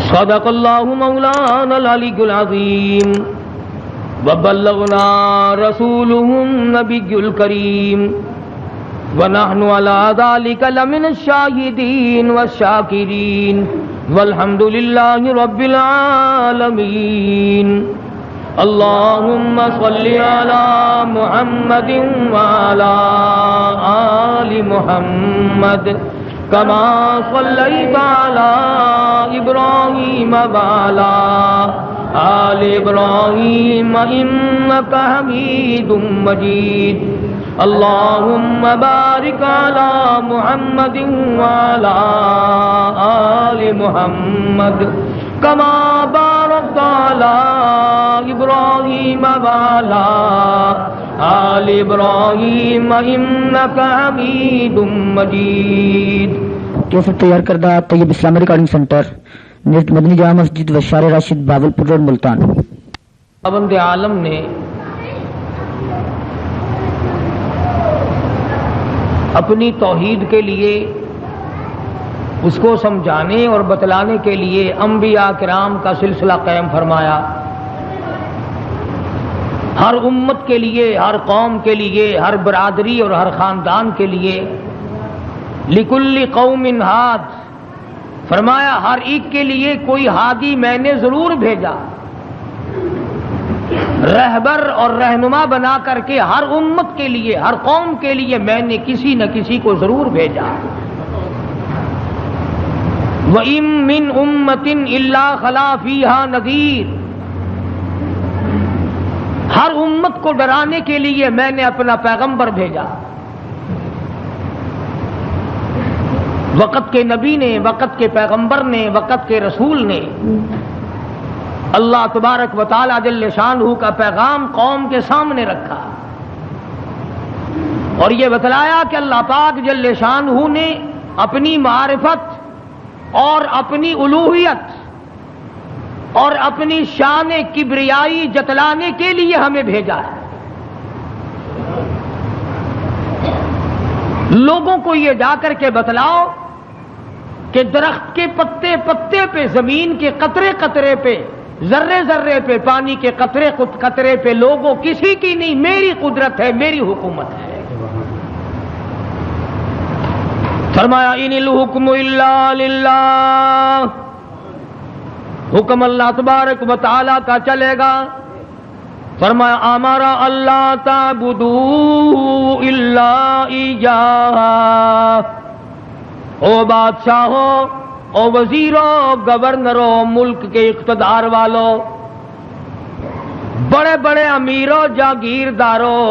صدق اللہ مولانا العلی العظیم وبلغنا رسولہ النبی الکریم ونحن على ذلك لمن الشاہدین والشاکرین والحمد للہ رب العالمین اللہم صل علی محمد وعلی آل محمد کما صلیت علی ابراہیم وعلی آل ابراہیم انک حمید مجید اللہم بارک علی محمد وعلی آل محمد کما بارکت علی ابراہیم وعلی آل ابراہیم انک حمید مجید۔ کیسٹ تیار کردہ طیب اسلامی ریکارڈنگ سینٹر مدنی جامع مسجد وشار راشد باولپور روڈ ملتان۔ خداوند عالم نے اپنی توحید کے لیے اس کو سمجھانے اور بتلانے کے لیے انبیاء کرام کا سلسلہ قائم فرمایا۔ ہر امت کے لیے، ہر قوم کے لیے، ہر برادری اور ہر خاندان کے لیے لکل قوم ہاد، فرمایا ہر ایک کے لیے کوئی ہادی میں نے ضرور بھیجا، رہبر اور رہنما بنا کر کے ہر امت کے لیے، ہر قوم کے لیے میں نے کسی نہ کسی کو ضرور بھیجا۔ وَإِن مِّنْ أُمَّةٍ إِلَّا خَلَا فِيهَا نَذِيرٌ، ہر امت کو ڈرانے کے لیے میں نے اپنا پیغمبر بھیجا۔ وقت کے نبی نے، وقت کے پیغمبر نے، وقت کے رسول نے اللہ تبارک و تعالی جل شانہ کا پیغام قوم کے سامنے رکھا اور یہ بتلایا کہ اللہ پاک جل شانہ نے اپنی معرفت اور اپنی الوہیت اور اپنی شان کبریائی جتلانے کے لیے ہمیں بھیجا ہے۔ لوگوں کو یہ جا کر کے بتلاؤ کہ درخت کے پتے پتے پہ، زمین کے قطرے قطرے پہ، ذرے ذرے پہ، پانی کے قطرے قطرے پہ لوگوں کسی کی نہیں، میری قدرت ہے، میری حکومت ہے۔ فرمایا ان الحکم الا للہ، حکم اللہ تبارک و تعالی کا چلے گا۔ فرمایا امرا اللہ تعبدوا الا ایاہ، او بادشاہو، او وزیروں، گورنروں، ملک کے اقتدار والوں، بڑے بڑے امیروں، جاگیرداروں،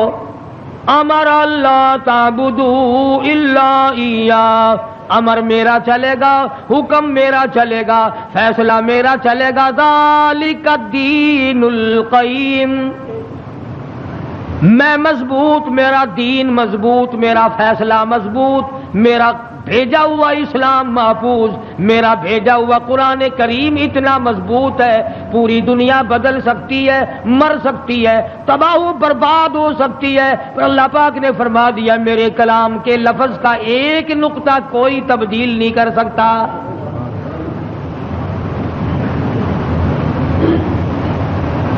امر اللہ تعبدوا الا ایاہ، امر میرا چلے گا، حکم میرا چلے گا، فیصلہ میرا چلے گا۔ ذالک الدین القیم، میں مضبوط، میرا دین مضبوط، میرا فیصلہ مضبوط، میرا بھیجا ہوا اسلام محفوظ، میرا بھیجا ہوا قرآن کریم اتنا مضبوط ہے، پوری دنیا بدل سکتی ہے، مر سکتی ہے، تباہ و برباد ہو سکتی ہے، پر اللہ پاک نے فرما دیا میرے کلام کے لفظ کا ایک نقطہ کوئی تبدیل نہیں کر سکتا۔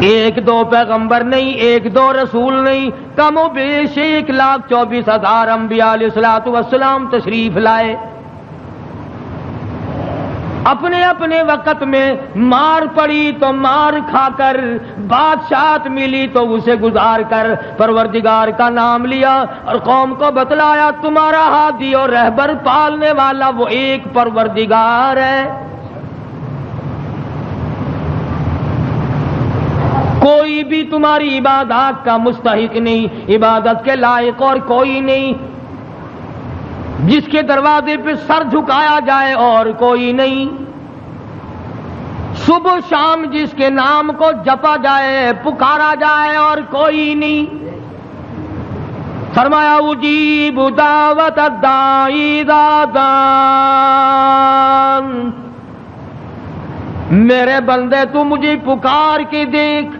ایک دو پیغمبر نہیں، ایک دو رسول نہیں، کم و بیش 1,24,000 انبیاء علیہ الصلوۃ والسلام تشریف لائے۔ اپنے اپنے وقت میں مار پڑی تو مار کھا کر، بادشاہت ملی تو اسے گزار کر پروردگار کا نام لیا اور قوم کو بتلایا تمہارا ہادی اور رہبر پالنے والا وہ ایک پروردگار ہے، کوئی بھی تمہاری عبادات کا مستحق نہیں، عبادت کے لائق اور کوئی نہیں، جس کے دروازے پہ سر جھکایا جائے اور کوئی نہیں، صبح شام جس کے نام کو جپا جائے، پکارا جائے اور کوئی نہیں۔ فرمایا اجیب دعوت الداعی اذا دعان، میرے بندے تو مجھے پکار کے دیکھ،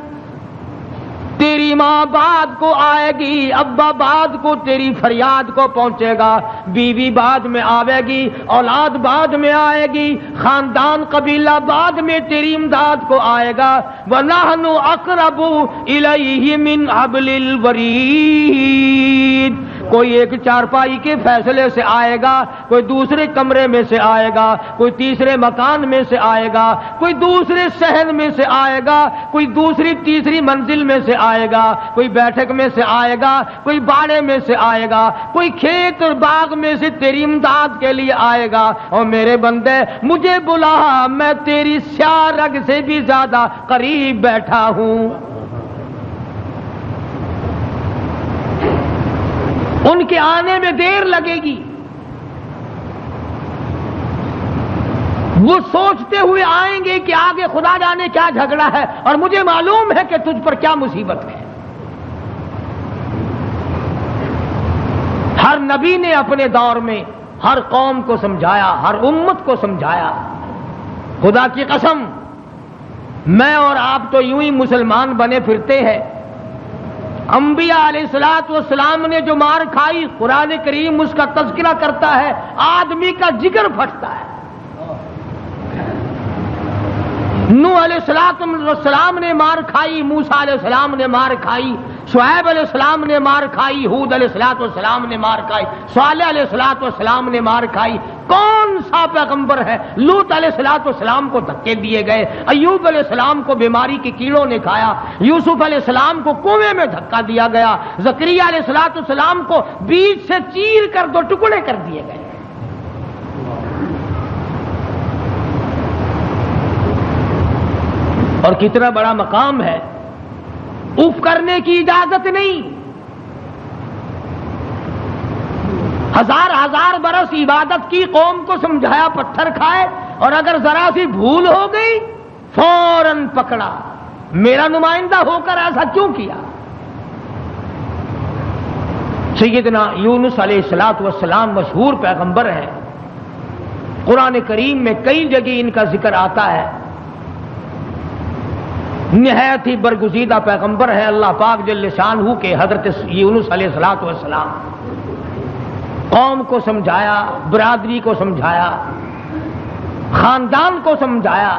تیری ماں بعد کو آئے گی، ابا بعد کو تیری فریاد کو پہنچے گا، بیوی بعد میں آئے گی، اولاد بعد میں آئے گی، خاندان قبیلہ بعد میں تیری امداد کو آئے گا۔ وَنَحْنُ أَقْرَبُ إِلَيْهِ مِنْ حَبْلِ الْوَرِيدِ۔ کوئی ایک چارپائی کے فیصلے سے آئے گا، کوئی دوسرے کمرے میں سے آئے گا، کوئی تیسرے مکان میں سے آئے گا، کوئی دوسرے صحن میں سے آئے گا، کوئی دوسری تیسری منزل میں سے آئے گا، کوئی بیٹھک میں سے آئے گا، کوئی باڑے میں سے آئے گا، کوئی کھیت اور باغ میں سے تیری امداد کے لیے آئے گا۔ اور میرے بندے مجھے بلا، میں تیری سیاہ رگ سے بھی زیادہ قریب بیٹھا ہوں۔ ان کے آنے میں دیر لگے گی، وہ سوچتے ہوئے آئیں گے کہ آگے خدا جانے کیا جھگڑا ہے، اور مجھے معلوم ہے کہ تجھ پر کیا مصیبت ہے۔ ہر نبی نے اپنے دور میں ہر قوم کو سمجھایا، ہر امت کو سمجھایا۔ خدا کی قسم، میں اور آپ تو یوں ہی مسلمان بنے پھرتے ہیں۔ انبیاء علیہ السلام نے جو مار کھائی، قرآن کریم اس کا تذکرہ کرتا ہے، آدمی کا جگر پھٹتا ہے۔ نوح علیہ السلام نے مار کھائی، موسیٰ علیہ السلام نے مار کھائی، شعیب علیہ السلام نے مار کھائی، ہود علیہ السلام نے مار کھائی، صالح علیہ السلام نے مار کھائی۔ کون سا پیغمبر ہے؟ لوط علیہ السلام کو دھکے دیے گئے، ایوب علیہ السلام کو بیماری کے کیڑوں نے کھایا، یوسف علیہ السلام کو کنویں میں دھکا دیا گیا، زکریا علیہ السلام کو بیچ سے چیر کر دو ٹکڑے کر دیے گئے۔ اور کتنا بڑا مقام ہے، اف کرنے کی اجازت نہیں۔ ہزار ہزار برس عبادت کی، قوم کو سمجھایا، پتھر کھائے، اور اگر ذرا سی بھول ہو گئی فوراً پکڑا، میرا نمائندہ ہو کر ایسا کیوں کیا؟ سیدنا یونس علیہ السلام مشہور پیغمبر ہیں، قرآن کریم میں کئی جگہ ان کا ذکر آتا ہے۔ نہایت ہی برگزیدہ پیغمبر ہے اللہ پاک جل شانہ کے حضرت یونس علیہ السلام۔ قوم کو سمجھایا، برادری کو سمجھایا، خاندان کو سمجھایا۔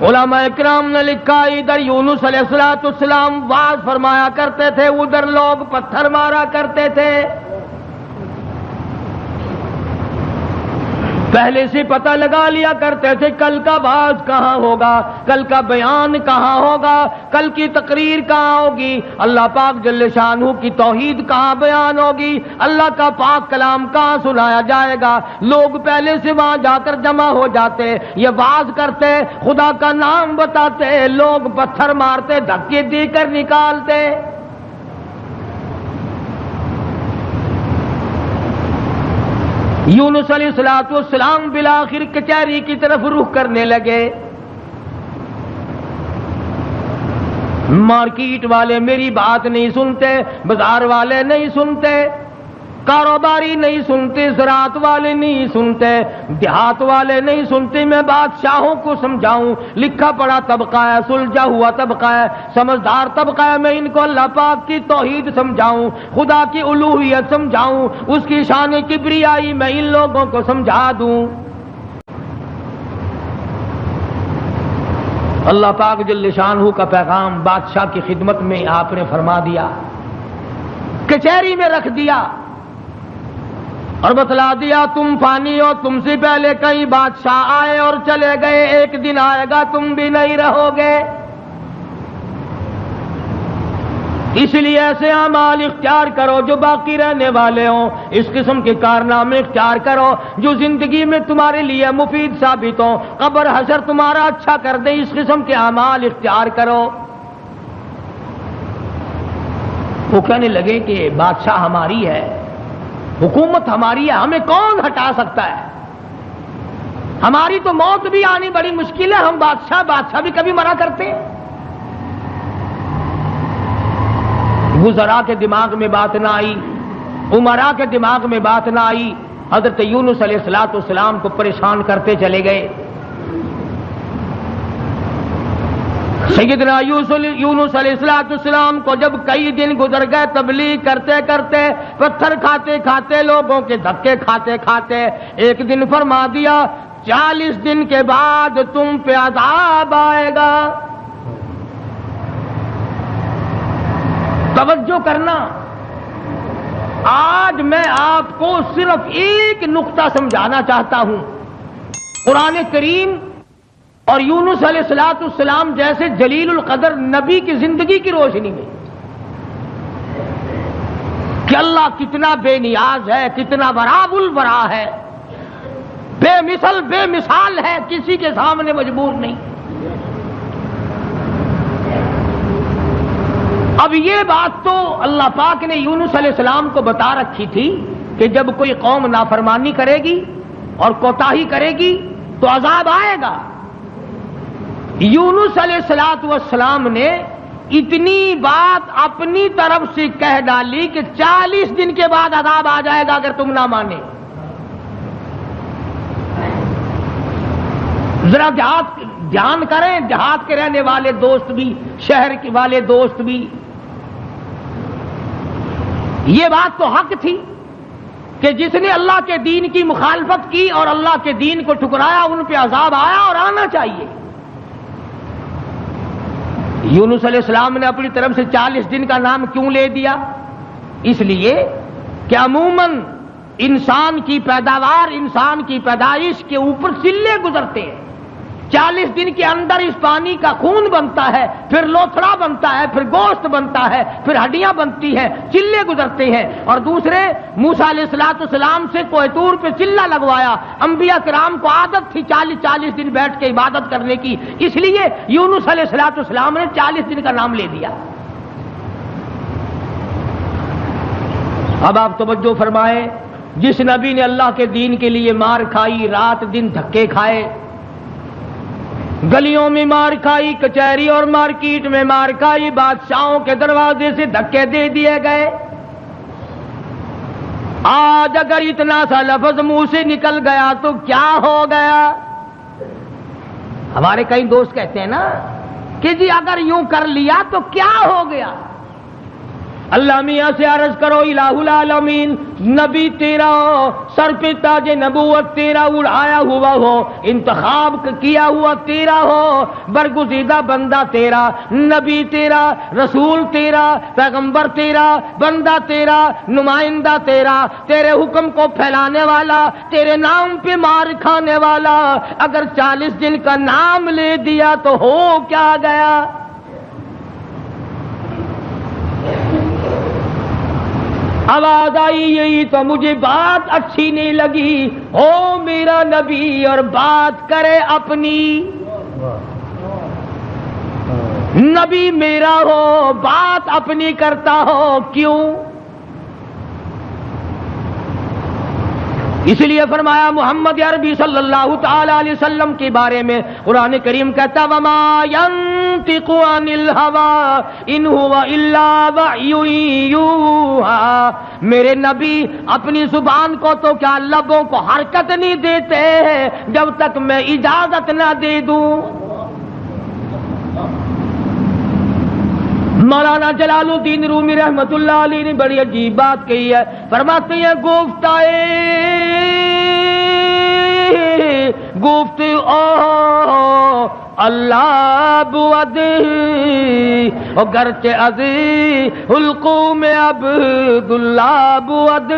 علماء اکرام نے لکھا ادھر یونس علیہ السلام واعظ فرمایا کرتے تھے، ادھر لوگ پتھر مارا کرتے تھے۔ پہلے سے پتہ لگا لیا کرتے تھے کل کا واعظ کہاں ہوگا، کل کا بیان کہاں ہوگا، کل کی تقریر کہاں ہوگی، اللہ پاک جل شانہ کی توحید کہاں بیان ہوگی، اللہ کا پاک کلام کہاں سنایا جائے گا۔ لوگ پہلے سے وہاں جا کر جمع ہو جاتے، یہ واعظ کرتے، خدا کا نام بتاتے، لوگ پتھر مارتے، دھکے دے کر نکالتے۔ یونس علیہ السلام بالآخر کچہری کی طرف رخ کرنے لگے۔ مارکیٹ والے میری بات نہیں سنتے، بازار والے نہیں سنتے، کاروباری نہیں سنتے، زراعت والے نہیں سنتے، دیہات والے نہیں سنتے، میں بادشاہوں کو سمجھاؤں، لکھا پڑھا طبقہ ہے، سلجھا ہوا طبقہ ہے، سمجھدار طبقہ ہے، میں ان کو اللہ پاک کی توحید سمجھاؤں، خدا کی الوہیت سمجھاؤں، اس کی شان کبریائی میں ان لوگوں کو سمجھا دوں۔ اللہ پاک جل شانہ کا پیغام بادشاہ کی خدمت میں آپ نے فرما دیا، کچہری میں رکھ دیا اور بتلا دیا تم فانی ہو، تم سے پہلے کئی بادشاہ آئے اور چلے گئے، ایک دن آئے گا تم بھی نہیں رہو گے، اس لیے ایسے اعمال اختیار کرو جو باقی رہنے والے ہوں، اس قسم کے کارنامے اختیار کرو جو زندگی میں تمہارے لیے مفید ثابت ہوں، قبر حشر تمہارا اچھا کر دے، اس قسم کے اعمال اختیار کرو۔ وہ کہنے لگے کہ بادشاہ ہماری ہے، حکومت ہماری ہے، ہمیں کون ہٹا سکتا ہے؟ ہماری تو موت بھی آنی بڑی مشکل ہے، ہم بادشاہ بھی کبھی منع کرتے ہیں۔ وزراء کے دماغ میں بات نہ آئی، امراء کے دماغ میں بات نہ آئی، حضرت یونس علیہ السلام کو پریشان کرتے چلے گئے۔ سیدنا یونس علیہ السلام کو جب کئی دن گزر گئے تبلیغ کرتے کرتے، پتھر کھاتے کھاتے، لوگوں کے دھکے کھاتے کھاتے، ایک دن فرما دیا 40 دن کے بعد تم پہ عذاب آئے گا۔ توجہ کرنا، آج میں آپ کو صرف ایک نقطہ سمجھانا چاہتا ہوں، قرآن کریم اور یونس علیہ السلام جیسے جلیل القدر نبی کی زندگی کی روشنی میں کہ اللہ کتنا بے نیاز ہے، کتنا براب البرا ہے، بے مثل بے مثال ہے، کسی کے سامنے مجبور نہیں۔ اب یہ بات تو اللہ پاک نے یونس علیہ السلام کو بتا رکھی تھی کہ جب کوئی قوم نافرمانی کرے گی اور کوتاہی کرے گی تو عذاب آئے گا۔ یونس علیہ السلام نے اتنی بات اپنی طرف سے کہہ ڈالی کہ 40 دن کے بعد عذاب آ جائے گا اگر تم نہ مانے۔ ذرا دھیان کریں، دیہات کے رہنے والے دوست بھی، شہر کے والے دوست بھی، یہ بات تو حق تھی کہ جس نے اللہ کے دین کی مخالفت کی اور اللہ کے دین کو ٹھکرایا ان پہ عذاب آیا اور آنا چاہیے۔ یونس علیہ السلام نے اپنی طرف سے 40 دن کا نام کیوں لے دیا؟ اس لیے کہ عموماً انسان کی پیداوار، انسان کی پیدائش کے اوپر چلے گزرتے ہیں۔ 40 دن کے اندر اس پانی کا خون بنتا ہے، پھر لوتھڑا بنتا ہے، پھر گوشت بنتا ہے، پھر ہڈیاں بنتی ہیں، چلے گزرتے ہیں۔ اور دوسرے موسیٰ علیہ السلام سے کوہ طور پہ چلہ لگوایا، انبیاء کرام کو عادت تھی 40 دن بیٹھ کے عبادت کرنے کی، اس لیے یونس علیہ السلام نے 40 دن کا نام لے دیا۔ اب آپ توجہ فرمائیں، جس نبی نے اللہ کے دین کے لیے مار کھائی، رات دن دھکے کھائے، گلیوں میں مار کھائی، کچہری اور مارکیٹ میں مار کھائی، بادشاہوں کے دروازے سے دھکے دے دیے گئے، آج اگر اتنا سا لفظ منہ سے نکل گیا تو کیا ہو گیا؟ ہمارے کئی دوست کہتے ہیں نا کہ جی اگر یوں کر لیا تو کیا ہو گیا؟ اللہ میاں سے عرض کرو الہ العالمین، نبی تیرا ہو، سر پہ تاج نبوت تیرا اڑایا ہوا ہو، انتخاب کیا ہوا تیرا ہو، برگزیدہ بندہ تیرا، نبی تیرا، رسول تیرا، پیغمبر تیرا، بندہ تیرا، نمائندہ تیرا، تیرے حکم کو پھیلانے والا، تیرے نام پہ مار کھانے والا، اگر 40 دن کا نام لے دیا تو ہو کیا گیا؟ آواز آئی یہی تو مجھے بات اچھی نہیں لگی، ہو میرا نبی اور بات کرے اپنی، نبی میرا ہو بات اپنی کرتا ہو کیوں؟ اس لیے فرمایا محمد عربی صلی اللہ تعالی علیہ وسلم کے بارے میں قرآن کریم کہتا وما ينطق عن الهوى ان هو الا وحی یوحی، میرے نبی اپنی زبان کو تو کیا لبوں کو حرکت نہیں دیتے جب تک میں اجازت نہ دے دوں۔ مولانا جلال الدین رومی رحمت اللہ علیہ نے بڑی عجیب بات کہی ہے، فرماتے ہیں گفت او اللہ بود گرچہ عزی القوم عبداللہ بود،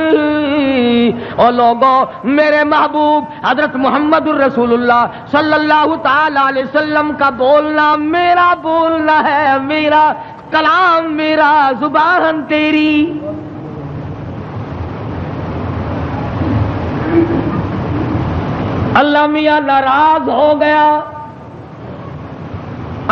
او لوگو میرے محبوب حضرت محمد الرسول اللہ صلی اللہ تعالی علیہ وسلم کا بولنا میرا بولنا ہے، میرا کلام میرا، زبان تیری۔ اللہ میاں ناراض ہو گیا،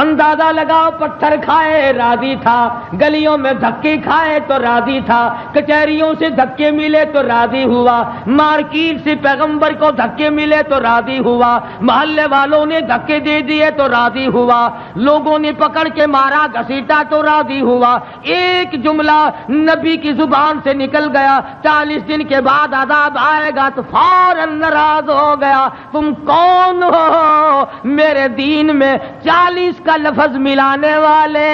اندازہ لگاؤ، پتھر کھائے راضی تھا، گلیوں میں دھکے کھائے تو راضی تھا، کچہریوں سے دھکے ملے تو راضی ہوا، مارکیٹ سے پیغمبر کو دھکے ملے تو راضی ہوا، محلے والوں نے دھکے دے دیے تو راضی ہوا، لوگوں نے پکڑ کے مارا گھسیٹا تو راضی ہوا، ایک جملہ نبی کی زبان سے نکل گیا 40 دن کے بعد عذاب آئے گا تو فوراً ناراض ہو گیا، تم کون ہو؟ میرے دین میں 40 کا لفظ ملانے والے.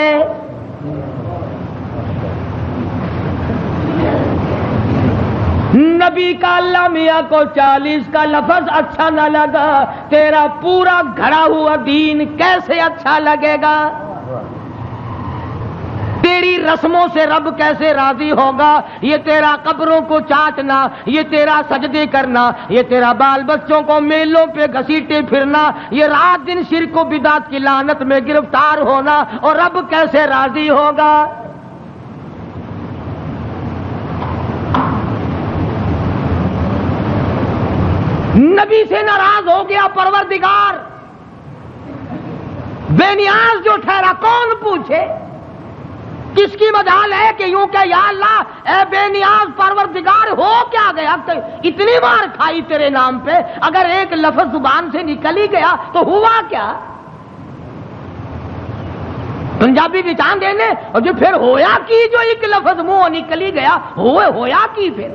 نبی کا اللہ میاں کو 40 کا لفظ اچھا نہ لگا، تیرا پورا گھڑا ہوا دین کیسے اچھا لگے گا؟ تیری رسموں سے رب کیسے راضی ہوگا؟ یہ تیرا قبروں کو چاٹنا، یہ تیرا سجدے کرنا، یہ تیرا بال بچوں کو میلوں پہ گھسیٹے پھرنا، یہ رات دن شرک و بدعت کی لعنت میں گرفتار ہونا، اور رب کیسے راضی ہوگا؟ نبی سے ناراض ہو گیا پروردگار، بے نیاز جو ٹھہرا، کون پوچھے؟ کس کی مجال ہے کہ یوں کہ یا اللہ اے بے نیاز پروردگار ہو کیا گیا؟ اتنی بار کھائی تیرے نام پہ، اگر ایک لفظ زبان سے نکل ہی گیا تو ہوا کیا؟ پنجابی بچان دینے، اور جو پھر ہویا کی، جو ایک لفظ منہ نکل ہی گیا، ہویا کی پھر؟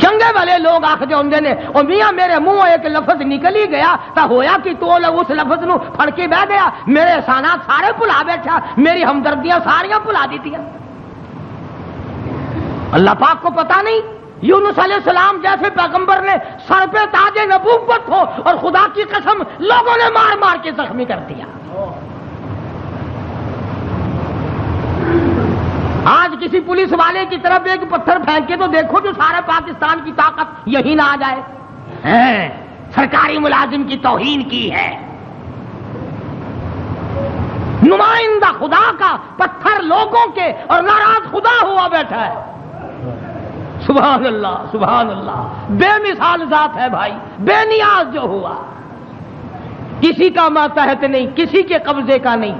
چنگے والے لوگ آخر ہوندے نے، اور میاں میرے منہ ایک لفظ نکل ہی گیا تو ہویا کہ تو اس لفظ نو پھڑ کے بہ گیا، میرے احسانات سارے بھلا بیٹھا، میری ہمدردیاں ساریاں بھلا دیتیاں. اللہ پاک کو پتا نہیں یونس علیہ السلام جیسے پیغمبر نے سر پہ تاج نبوت ہو، اور خدا کی قسم لوگوں نے مار مار کے زخمی کر دیا. آج کسی پولیس والے کی طرف ایک پتھر پھینک کے تو دیکھو جو سارے پاکستان کی طاقت یہی نہ آ جائے. سرکاری ملازم کی توہین کی ہے، نمائندہ خدا کا پتھر لوگوں کے، اور ناراض خدا ہوا بیٹھا ہے. سبحان اللہ سبحان اللہ، بے مثال ذات ہے بھائی، بے نیاز جو ہوا، کسی کا ماتحت نہیں، کسی کے قبضے کا نہیں،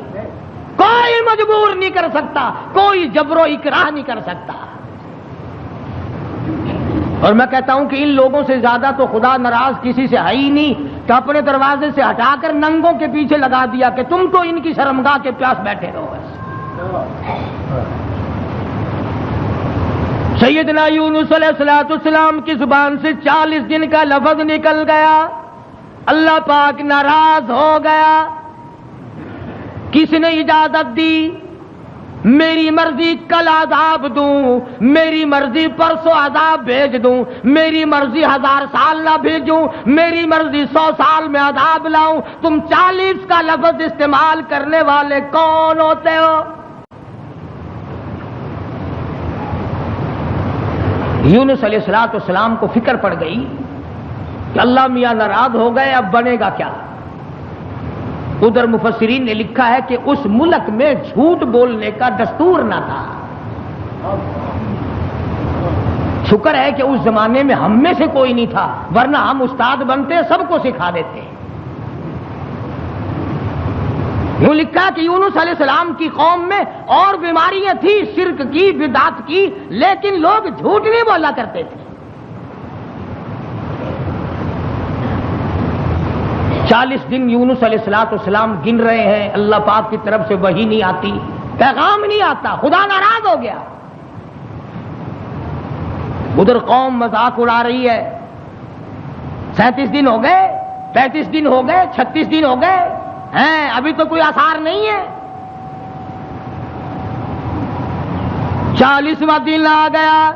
کوئی مجبور نہیں کر سکتا، کوئی جبر و اکراہ نہیں کر سکتا. اور میں کہتا ہوں کہ ان لوگوں سے زیادہ تو خدا ناراض کسی سے ہے ہی نہیں، کہ اپنے دروازے سے ہٹا کر ننگوں کے پیچھے لگا دیا کہ تم تو ان کی شرمگاہ کے پیاس بیٹھے رہو. سیدنا یونس علیہ السلام کی زبان سے 40 دن کا لفظ نکل گیا، اللہ پاک ناراض ہو گیا. کس نے اجازت دی؟ میری مرضی کل عذاب دوں، میری مرضی پرسوں عذاب بھیج دوں، میری مرضی 1000 سال نہ بھیجوں، میری مرضی 100 سال میں عذاب لاؤں. تم 40 کا لفظ استعمال کرنے والے کون ہوتے ہو؟ یونس علیہ السلام کو فکر پڑ گئی کہ اللہ میاں ناراض ہو گئے، اب بنے گا کیا؟ ادھر مفسرین نے لکھا ہے کہ اس ملک میں جھوٹ بولنے کا دستور نہ تھا. شکر ہے کہ اس زمانے میں ہم میں سے کوئی نہیں تھا، ورنہ ہم استاد بنتے سب کو سکھا دیتے. یوں لکھا کہ یونس علیہ السلام کی قوم میں اور بیماریاں تھیں، شرک کی، بدعت کی، لیکن لوگ جھوٹ نہیں بولا کرتے تھے. 40 دن یونس علیہ السلام گن رہے ہیں، اللہ پاک کی طرف سے وحی نہیں آتی، پیغام نہیں آتا، خدا ناراض ہو گیا. ادھر قوم مذاق اڑا رہی ہے، 37 دن ہو گئے، 35 دن ہو گئے، 36 دن ہو گئے ہیں، ابھی تو کوئی آثار نہیں ہے. 40واں دن آ گیا،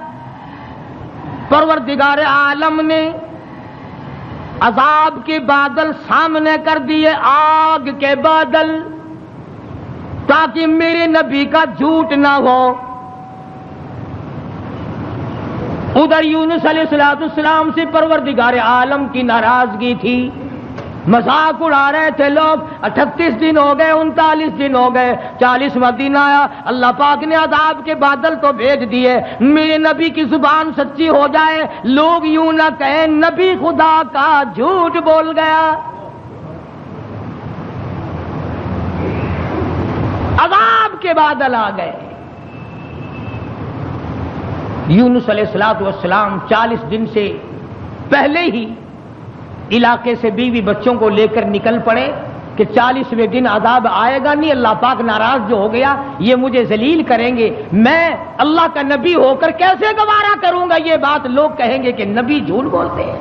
پروردگار عالم نے عذاب کے بادل سامنے کر دیے، آگ کے بادل، تاکہ میرے نبی کا جھوٹ نہ ہو. ادھر یونس علیہ السلام سے پروردگار عالم کی ناراضگی تھی، مذاق اڑا رہے تھے لوگ. 38 دن ہو گئے، 39 دن ہو گئے، 40واں دن آیا، اللہ پاک نے عذاب کے بادل تو بھیج دیے. میرے نبی کی زبان سچی ہو جائے، لوگ یوں نہ کہیں نبی خدا کا جھوٹ بول گیا. عذاب کے بادل آ گئے. یونس علیہ السلام 40 دن سے پہلے ہی علاقے سے بیوی بچوں کو لے کر نکل پڑے کہ 40ویں دن عذاب آئے گا نہیں، اللہ پاک ناراض جو ہو گیا، یہ مجھے ذلیل کریں گے، میں اللہ کا نبی ہو کر کیسے گوارا کروں گا یہ بات، لوگ کہیں گے کہ نبی جھوٹ بولتے ہیں.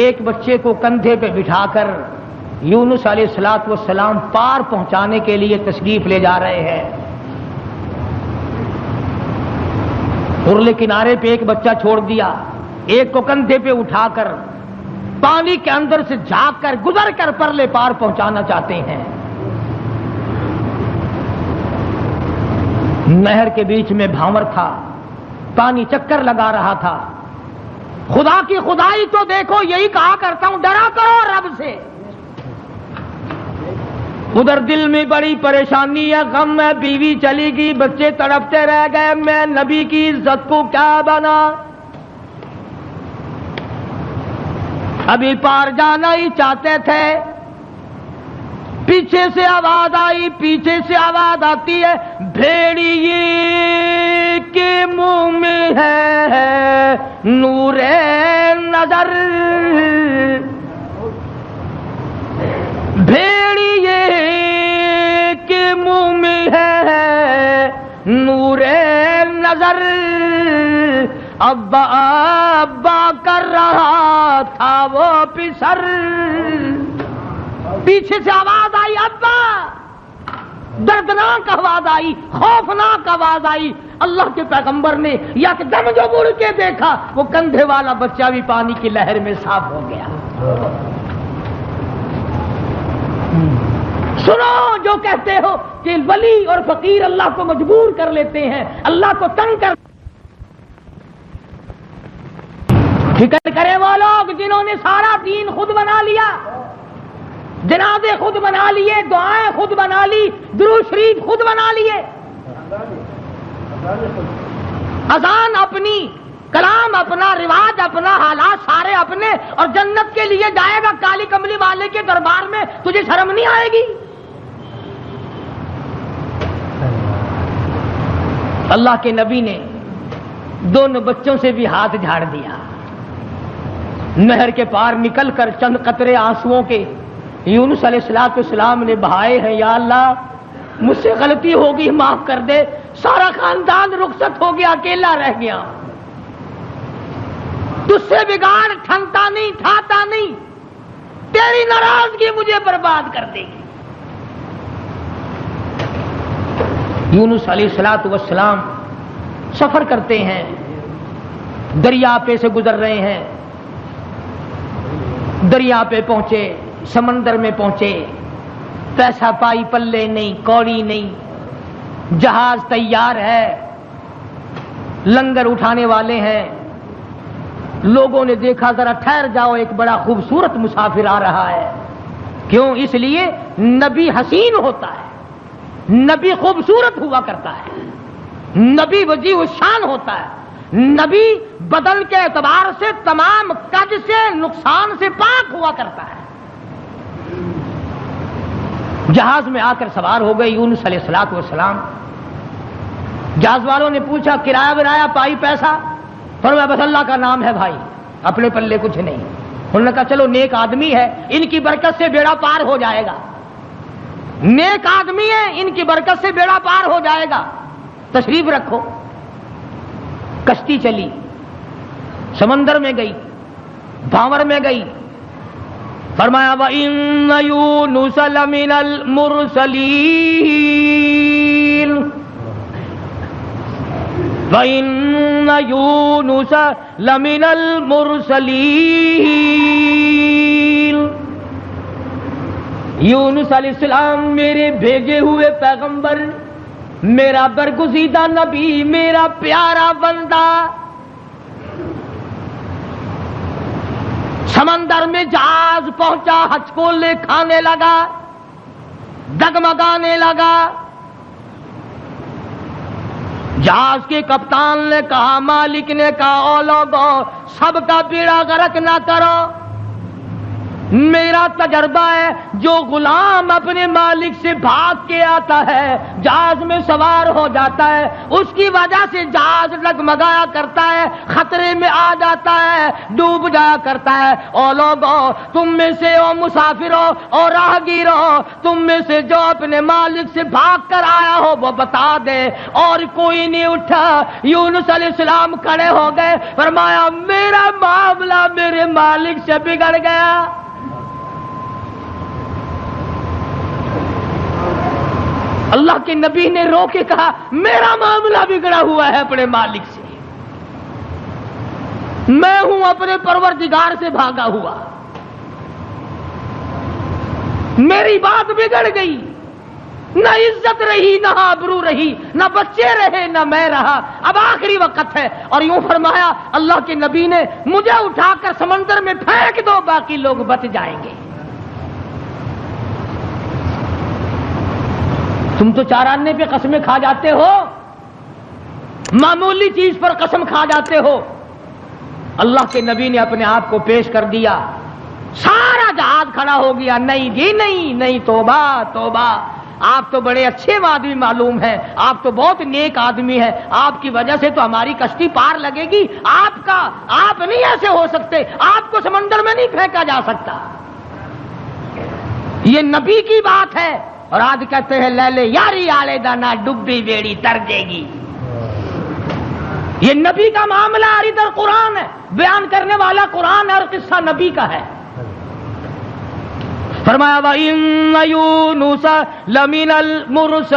ایک بچے کو کندھے پہ بٹھا کر یونس علیہ السلام پار پہنچانے کے لیے تشریف لے جا رہے ہیں. پرلے کنارے پہ ایک بچہ چھوڑ دیا, ایک کو کندھے پہ اٹھا کر پانی کے اندر سے جھانک کر گزر کر پرلے پار پہنچانا چاہتے ہیں. نہر کے بیچ میں بھاور تھا, پانی چکر لگا رہا تھا. خدا کی خدائی تو دیکھو, یہی کہا کرتا ہوں ڈرا کرو رب سے. ادھر دل میں بڑی پریشانی ہے, غم ہے, بیوی چلی گئی, بچے تڑپتے رہ گئے, میں نبی کی عزت کو کیا بنا, ابھی پار جانا ہی چاہتے تھے. پیچھے سے آواز آئی, پیچھے سے آواز آتی ہے, بھیڑیے کے منہ میں ہے نور نظر, بھیڑیے کے منہ میں ہے نور نظر, ابا ابا کر رہا تھا وہ پسر. پیچھے سے آواز آئی, ابا, دردناک آواز آئی, خوفناک آواز آئی. اللہ کے پیغمبر نے یکدم جو مڑ کے دیکھا, وہ کندھے والا بچہ بھی پانی کی لہر میں صاف ہو گیا. سنو جو کہتے ہو کہ ولی اور فقیر اللہ کو مجبور کر لیتے ہیں, اللہ کو تنگ کر. فکر کرے وہ لوگ جنہوں نے سارا دین خود بنا لیا, جنازے خود بنا لیے, دعائیں خود بنا لی, درود شریف خود بنا لیے, اذان اپنی, کلام اپنا, رواج اپنا, حالات سارے اپنے, اور جنت کے لیے جائے گا کالی کملی والے کے دربار میں, تجھے شرم نہیں آئے گی؟ اللہ کے نبی نے دونوں بچوں سے بھی ہاتھ جھاڑ دیا. نہر کے پار نکل کر چند قطرے آنسوؤں کے یونس علیہ السلام نے بہائے ہیں. یا اللہ مجھ سے غلطی ہوگی, معاف کر دے. سارا خاندان رخصت ہو گیا, اکیلا رہ گیا. تجھ سے بگاڑ ٹھنتا نہیں, تھاتا نہیں, تیری ناراضگی مجھے برباد کر دے گی. یونس علیہ السلام سفر کرتے ہیں, دریا پہ سے گزر رہے ہیں. دریا پہ پہنچے, سمندر میں پہنچے, پیسہ پائی پلے نہیں, کوڑی نہیں, جہاز تیار ہے, لنگر اٹھانے والے ہیں. لوگوں نے دیکھا ذرا ٹھہر جاؤ, ایک بڑا خوبصورت مسافر آ رہا ہے. کیوں؟ اس لیے نبی حسین ہوتا ہے, نبی خوبصورت ہوا کرتا ہے, نبی وجیہ الشان ہوتا ہے, نبی بدن کے اعتبار سے تمام کج سے, نقصان سے پاک ہوا کرتا ہے. جہاز میں آ کر سوار ہو گئے یونس علیہ السلام. جہاز والوں نے پوچھا کرایہ ورایہ پائی, پیسہ؟ فرمایا بس اللہ کا نام ہے بھائی, اپنے پلے کچھ نہیں. انہوں نے کہا چلو نیک آدمی ہے, ان کی برکت سے بیڑا پار ہو جائے گا. نیک آدمی ہے, ان کی برکت سے بیڑا پار ہو جائے گا, تشریف رکھو. کشتی چلی, سمندر میں گئی, بھاور میں گئی. فرمایا وَإِنَّ يُونُسَ لَمِنَ الْمُرْسَلِينَ, وَإِنَّ يُونُسَ لَمِنَ الْمُرْسَلِينَ. یونس علیہ السلام میرے بھیجے ہوئے پیغمبر, میرا برگزیدہ نبی, میرا پیارا بندہ. سمندر میں جہاز پہنچا, ہچکولے کھانے لگا, ڈگمگانے لگا. جہاز کے کپتان نے کہا, مالک نے کہا, او لوگوں سب کا بیڑا غرق نہ کرو, میرا تجربہ ہے جو غلام اپنے مالک سے بھاگ کے آتا ہے، جہاز میں سوار ہو جاتا ہے، اس کی وجہ سے جہاز ڈگمگایا کرتا ہے، خطرے میں آ جاتا ہے، ڈوب جایا کرتا ہے۔ او لوگوں، تم میں سے او مسافروں اور راہگیروں، تم میں سے جو اپنے مالک سے بھاگ کر آیا ہو وہ بتا دے۔ اور کوئی نہیں اٹھا۔ یونس علیہ السلام کھڑے ہو گئے، فرمایا میرا معاملہ میرے مالک سے بگڑ گیا۔ اللہ کے نبی نے رو کے کہا میرا معاملہ بگڑا ہوا ہے اپنے مالک سے، میں ہوں اپنے پروردگار سے بھاگا ہوا، میری بات بگڑ گئی، نہ عزت رہی نہ آبرو رہی، نہ بچے رہے نہ میں رہا، اب آخری وقت ہے۔ اور یوں فرمایا اللہ کے نبی نے مجھے اٹھا کر سمندر میں پھینک دو، باقی لوگ بچ جائیں گے۔ تم تو چار آنے پہ قسمیں کھا جاتے ہو، معمولی چیز پر قسم کھا جاتے ہو۔ اللہ کے نبی نے اپنے آپ کو پیش کر دیا، سارا جہاد کھڑا ہو گیا۔ نہیں جی نہیں نہیں، توبہ توبہ، آپ تو بڑے اچھے آدمی معلوم ہیں، آپ تو بہت نیک آدمی ہیں، آپ کی وجہ سے تو ہماری کشتی پار لگے گی، آپ نہیں ایسے ہو سکتے، آپ کو سمندر میں نہیں پھینکا جا سکتا۔ یہ نبی کی بات ہے۔ اور آج کہتے ہیں لے لے یاری آلے دانا ڈبی بیڑی تر جے گی۔ یہ نبی کا معاملہ، اور ادھر قرآن ہے، بیان کرنے والا قرآن ہے اور قصہ نبی کا ہے۔ فرمایا وَإِنَّ يُونُسَ لَمِنَ الْمُرْسَلِينَ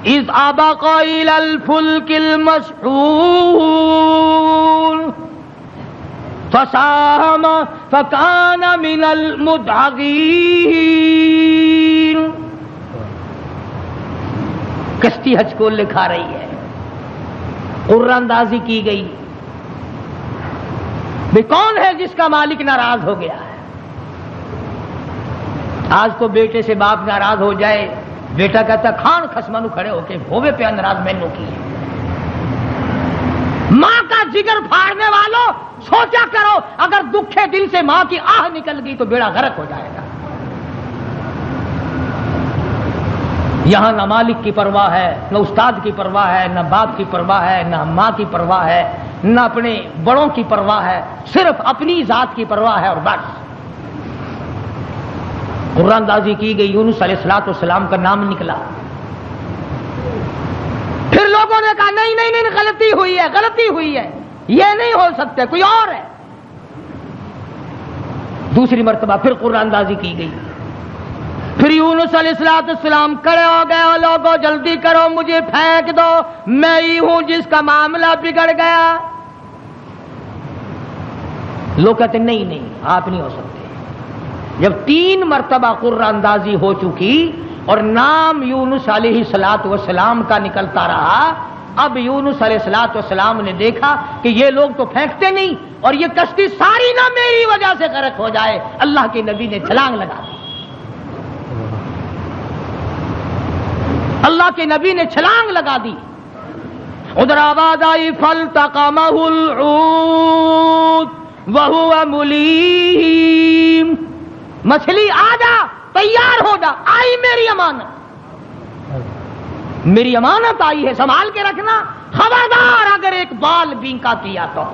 إِذْ أَبَقَ إِلَى الْفُلْكِ الْمَشْحُونِ فَسَاهَمَ فَكَانَ مِنَ الْمُدْحَضِينَ۔ کشتی حج کو لکھا رہی ہے، قرآن اندازی کی گئی، بے کون ہے جس کا مالک ناراض ہو گیا ہے؟ آج تو بیٹے سے باپ ناراض ہو جائے، بیٹا کہتا کھان خسمانو کھڑے ہو کے ہوے پہ ناراض مینو کی ہے۔ ماں کا جگر پھاڑنے والوں سوچا کرو، اگر دکھے دل سے ماں کی آہ نکل گئی تو بیڑا غرق ہو جائے گا۔ یہاں نہ مالک کی پرواہ ہے، نہ استاد کی پرواہ ہے، نہ باپ کی پرواہ ہے، نہ ماں کی پرواہ ہے، نہ اپنے بڑوں کی پرواہ ہے، صرف اپنی ذات کی پرواہ ہے اور بس۔ قرآن اندازی کی گئی، یونس علیہ السلام کا نام نکلا۔ پھر لوگوں نے کہا نہیں نہیں نہیں، غلطی ہوئی ہے، غلطی ہوئی ہے، یہ نہیں ہو سکتے، کوئی اور ہے۔ دوسری مرتبہ پھر قرآن اندازی کی گئی، پھر یونس علیہ السلام کھڑے ہو گئے، اور لوگوں جلدی کرو مجھے پھینک دو، میں ہی ہوں جس کا معاملہ بگڑ گیا۔ لوگ کہتے نہیں نہیں، آپ نہیں ہو سکتے۔ جب 3 مرتبہ قرآن اندازی ہو چکی اور نام یونس علیہ السلام کا نکلتا رہا، اب یونس علیہ السلام نے دیکھا کہ یہ لوگ تو پھینکتے نہیں، اور یہ کشتی ساری نہ میری وجہ سے غرق ہو جائے۔ اللہ کے نبی نے چھلانگ لگا دی، اللہ کے نبی نے چھلانگ لگا دی۔ ادھر آواز آئی فَالْتَقَمَهُ الْحُوتُ وَهُوَ مُلِيمٌ، مچھلی آ جا، تیار ہو جا، آئی میری امانت، میری امانت آئی ہے، سنبھال کے رکھنا، خبردار اگر ایک بال بینکا کیا تو۔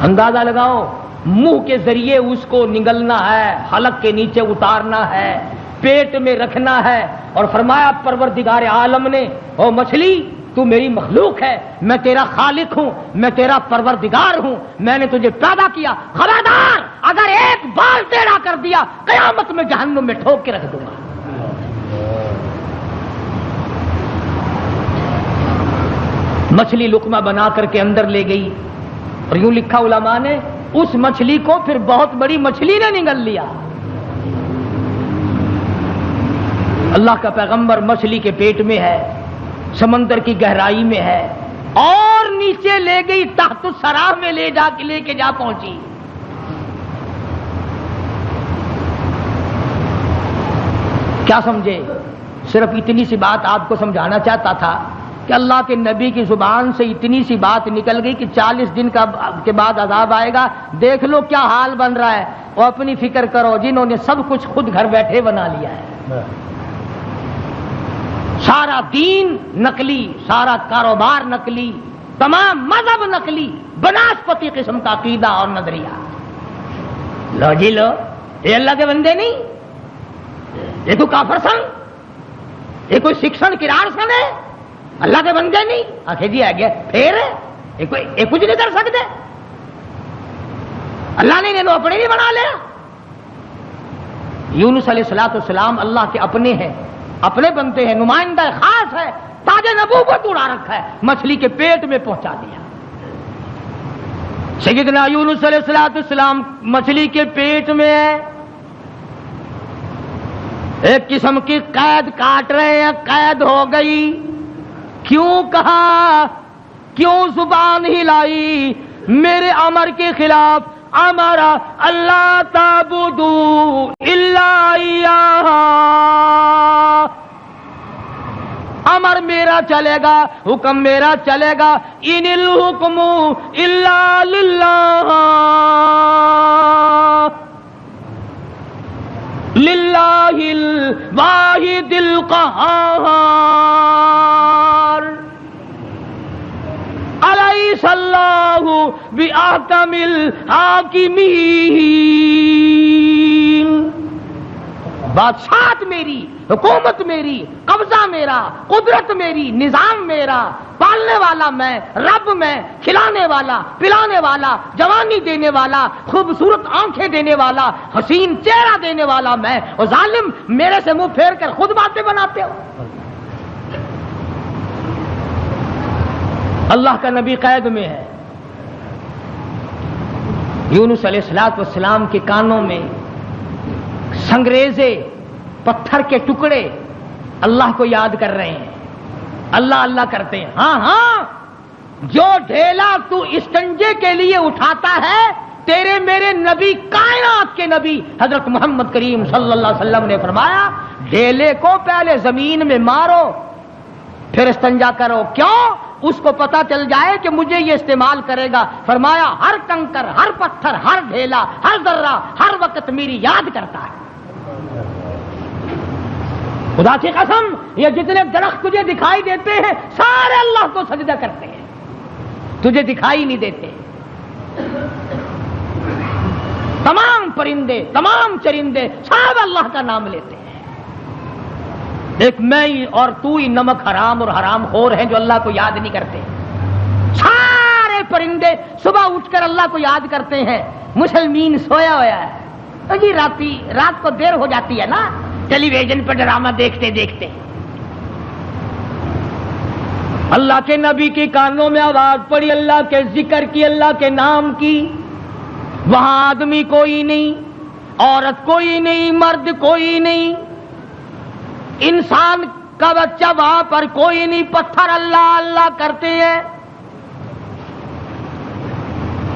اندازہ لگاؤ، منہ کے ذریعے اس کو نگلنا ہے، حلق کے نیچے اتارنا ہے، پیٹ میں رکھنا ہے، اور فرمایا پروردگار عالم نے او مچھلی تو میری مخلوق ہے، میں تیرا خالق ہوں، میں تیرا پروردگار ہوں، میں نے تجھے پیدا کیا، خبردار اگر ایک بال ٹیڑھا کر دیا قیامت میں جہنم میں ٹھوک کے رکھ دوں گا۔ مچھلی لقمہ بنا کر کے اندر لے گئی، اور یوں لکھا علماء نے اس مچھلی کو پھر بہت بڑی مچھلی نے نگل لیا۔ اللہ کا پیغمبر مچھلی کے پیٹ میں ہے، سمندر کی گہرائی میں ہے، اور نیچے لے گئی، تحت الثرى میں لے کے جا پہنچی۔ کیا سمجھے؟ صرف اتنی سی بات آپ کو سمجھانا چاہتا تھا کہ اللہ کے نبی کی زبان سے اتنی سی بات نکل گئی کہ 40 دن کے بعد عذاب آئے گا، دیکھ لو کیا حال بن رہا ہے، اور اپنی فکر کرو جنہوں نے سب کچھ خود گھر بیٹھے بنا لیا ہے، سارا دین نقلی، سارا کاروبار نقلی، تمام مذہب نقلی، بناسپتی قسم کا عقیدہ اور نظریہ. لو جی لو، یہ اللہ کے بندے نہیں، یہ تو کافر سن، یہ کوئی سکشن کرار سن ہے، اللہ کے بندے نہیں. آخر جی آ گیا پھر یہ کچھ نہیں کر سکتے، اللہ نے انہوں اپنے نہیں بنا لیا. یونس علیہ الصلوۃ والسلام اللہ کے اپنے ہیں، اپنے بنتے ہیں، نمائندہ خاص ہے، تاج نبوت اڑا رکھا ہے، مچھلی کے پیٹ میں پہنچا دیا. سیدنا یونس علیہ الصلوۃ والسلام مچھلی کے پیٹ میں ہے، ایک قسم کی قید کاٹ رہے ہیں، قید ہو گئی. کیوں کہا، کیوں زبان ہلائی میرے امر کے خلاف؟ امرا اللہ تعبدوا الا ایاہ، امر میرا چلے گا، حکم میرا چلے گا. ان الحکم الا للہ، للہ الواحد القہار. الیس اللہ باحکم الحاکمین. بادشاہت میری، حکومت میری، قبضہ میرا، قدرت میری، نظام میرا، پالنے والا میں، رب میں، کھلانے والا، پلانے والا، جوانی دینے والا، خوبصورت آنکھیں دینے والا، حسین چہرہ دینے والا میں، اور ظالم میرے سے منہ پھیر کر خود باتیں بناتے ہو. اللہ کا نبی قید میں ہے. یونس علیہ الصلوۃ والسلام کے کانوں میں سنگریزے، پتھر کے ٹکڑے اللہ کو یاد کر رہے ہیں، اللہ اللہ کرتے ہیں. ہاں ہاں، جو ڈھیلا تو استنجے کے لیے اٹھاتا ہے، تیرے میرے نبی، کائنات کے نبی حضرت محمد کریم صلی اللہ علیہ وسلم نے فرمایا ڈھیلے کو پہلے زمین میں مارو پھر استنجا کرو. کیوں؟ اس کو پتا چل جائے کہ مجھے یہ استعمال کرے گا. فرمایا ہر کنکر، ہر پتھر، ہر ڈھیلا، ہر ذرہ ہر وقت میری یاد کرتا ہے. خدا کی قسم، یہ جتنے درخت تجھے دکھائی دیتے ہیں سارے اللہ کو سجدہ کرتے ہیں، تجھے دکھائی نہیں دیتے. تمام پرندے، تمام چرندے سب اللہ کا نام لیتے ہیں. ایک میں ہی اور تو ہی نمک حرام اور حرام خور ہیں جو اللہ کو یاد نہیں کرتے. سارے پرندے صبح اٹھ کر اللہ کو یاد کرتے ہیں. مسلمین سویا ہوا ہے تو جی رات کو دیر ہو جاتی ہے نا، ٹیلی ویژن پر ڈرامہ دیکھتے دیکھتے. اللہ کے نبی کے کانوں میں آواز پڑی، اللہ کے ذکر کی، اللہ کے نام کی. وہاں آدمی کوئی نہیں، عورت کوئی نہیں، مرد کوئی نہیں، انسان کا بچہ وہاں پر کوئی نہیں. پتھر اللہ اللہ کرتے ہیں.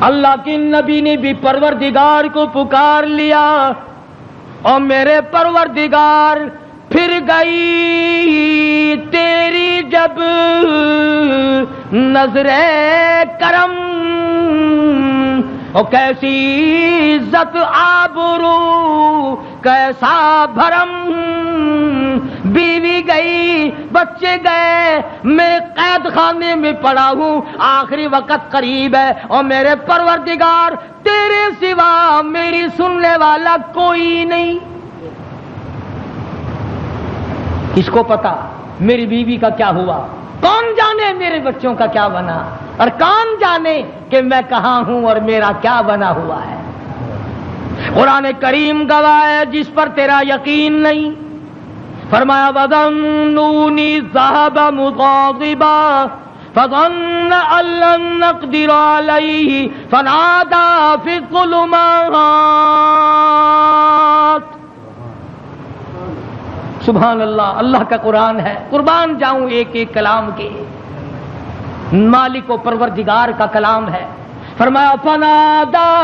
اللہ کے نبی نے بھی پروردگار کو پکار لیا، اور میرے پروردگار پھر گئی تیری جب نظر کرم، اور کیسی عزت آبرو کیسا بھرم. بیوی گئی، بچے گئے، میں قید خانے میں پڑا ہوں، آخری وقت قریب ہے، اور میرے پروردگار تیرے سوا میری سننے والا کوئی نہیں. اس کو پتا میری بیوی کا کیا ہوا، کون جانے میرے بچوں کا کیا بنا، اور کون جانے کہ میں کہاں ہوں اور میرا کیا بنا ہوا ہے. قرآن کریم گواہ ہے جس پر تیرا یقین نہیں. فرمایا وَظَنُّونِي ذَهَبَ مُغَاضِبًا فَظَنَّ أَن لَّن نَّقْدِرَ عَلَيْهِ فَنَادَىٰ فِي الظُّلُمَاتِ. سبحان اللہ، اللہ کا قرآن ہے. قربان جاؤں ایک ایک کلام کے، مالک و پروردگار کا کلام ہے. فرمایا فَنَادَىٰ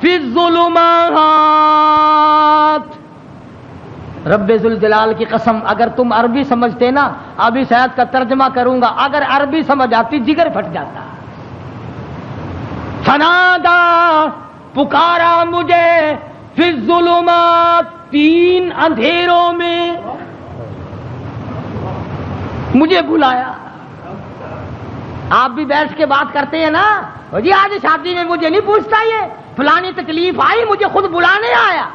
فِي الظُّلُمَاتِ. رب ذوالجلال کی قسم اگر تم عربی سمجھتے نا، ابھی شاید کا ترجمہ کروں گا، اگر عربی سمجھ آتی جگر پھٹ جاتا. فنادا پکارا مجھے فی الظلمات، 3 اندھیروں میں مجھے بلایا. آپ بھی بیٹھ کے بات کرتے ہیں نا، جی آج شادی میں مجھے نہیں پوچھتا، یہ فلانی تکلیف آئی مجھے خود بلانے آیا.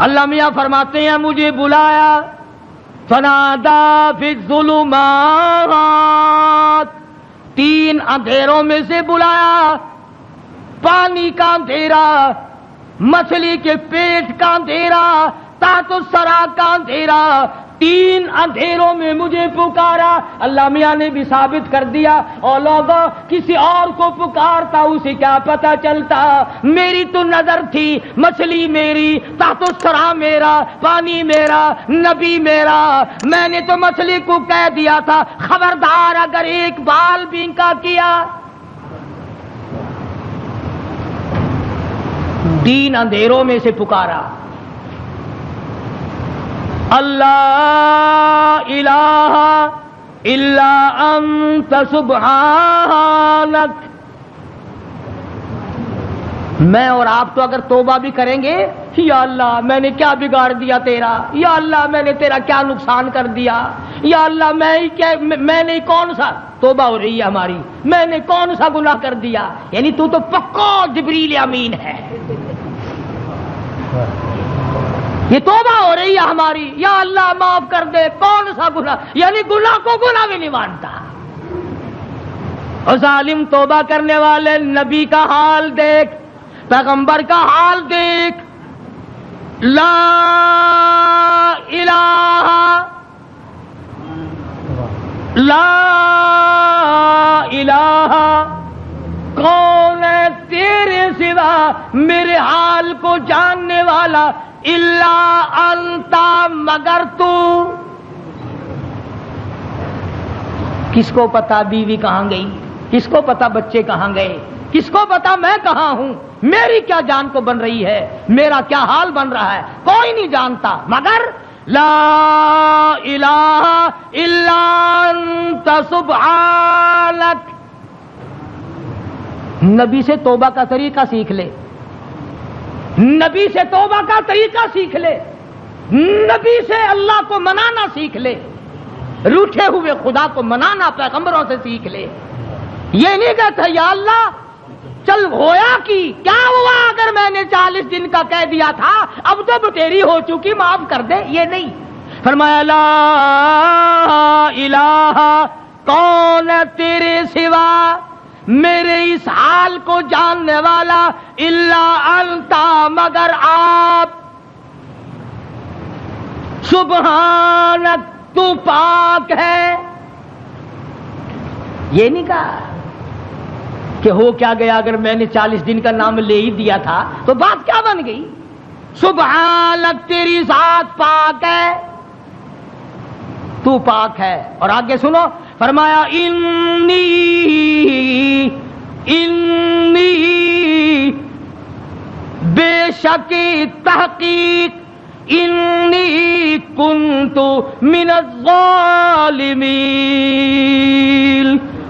اللہ میاں فرماتے ہیں مجھے بلایا. فنادا فی الظلمات، 3 اندھیروں میں سے بلایا. پانی کا اندھیرا، مچھلی کے پیٹ کا اندھیرا، تحت الثری کا اندھیرا، 3 اندھیروں میں مجھے پکارا. اللہ میاں نے بھی ثابت کر دیا، اور لوگوں کسی اور کو پکارتا اسے کیا پتا چلتا. میری تو نظر تھی، مچھلی میری، تحت الثری میرا، پانی میرا، نبی میرا. میں نے تو مچھلی کو کہہ دیا تھا خبردار اگر ایک بال بھی کا کیا. 3 اندھیروں میں سے پکارا. اللہ الہ الا انت سبحانک. میں اور آپ تو اگر توبہ بھی کریں گے، یا اللہ میں نے کیا بگاڑ دیا تیرا، یا اللہ میں نے تیرا کیا نقصان کر دیا، یا اللہ میں نے کون سا، توبہ ہو رہی ہے ہماری، میں نے کون سا گناہ کر دیا. یعنی تو پکا جبریل امین ہے. یہ توبہ ہو رہی ہے ہماری، یا اللہ معاف کر دے، کون سا گناہ، یعنی گناہ کو گناہ بھی نہیں مانتا. اور ظالم توبہ کرنے والے نبی کا حال دیکھ، پیغمبر کا حال دیکھ. لا الہ لا الہ، کون ہے تیرے سوا میرے حال کو جاننے والا، الا انتا، مگر تو. کس کو پتا بیوی کہاں گئی، کس کو پتا بچے کہاں گئے، کس کو پتا میں کہاں ہوں، میری کیا جان کو بن رہی ہے، میرا کیا حال بن رہا ہے، کوئی نہیں جانتا. مگر لا الہ الا انت سبحانک. نبی سے توبہ کا طریقہ سیکھ لے، نبی سے توبہ کا طریقہ سیکھ لے، نبی سے اللہ کو منانا سیکھ لے، روٹھے ہوئے خدا کو منانا پیغمبروں سے سیکھ لے. یہ نہیں کہتا یا اللہ چل ہویا کی کیا ہوا اگر میں نے 40 دن کا کہہ دیا تھا، اب تو تیری ہو چکی معاف کر دے. یہ نہیں. فرمایا لا الہ، کون ہے تیرے سوا میرے اس حال کو جاننے والا، الا انتا، مگر آپ، سبحانک، تو پاک ہے. یہ نہیں کہا کہ ہو کیا گیا اگر میں نے 40 دن کا نام لے ہی دیا تھا تو بات کیا بن گئی. سبحانک، تیری ذات پاک ہے، تو پاک ہے. اور آگے سنو، فرمایا انی بے شک تحقیق، انی کنت من الظالمین.